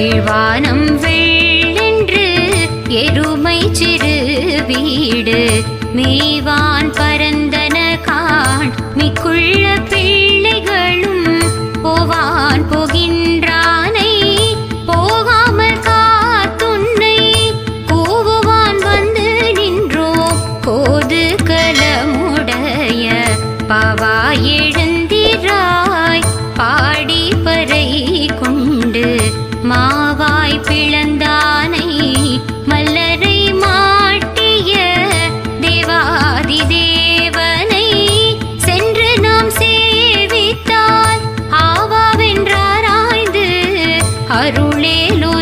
கீழ்வானம் வெள்ளென்று எருமை சிறு வீடு மேவான் பரந்தன காண் மிக்குள்ள பிள்ளைகளும் போவான் போகின்றானை போகாமல் காத்துன்னை கூவுவான் வந்து நின்றோ கோது கலமுடைய பாவா எழுந்திராய் பாடி பறை கொண்டு மாவாய் பிளந்தானை மல்லரை மாட்டிய தேவாதி தேவனை சென்று நாம் சேவித்தால் ஆவாவென்றாராய்ந்து அருளேலோ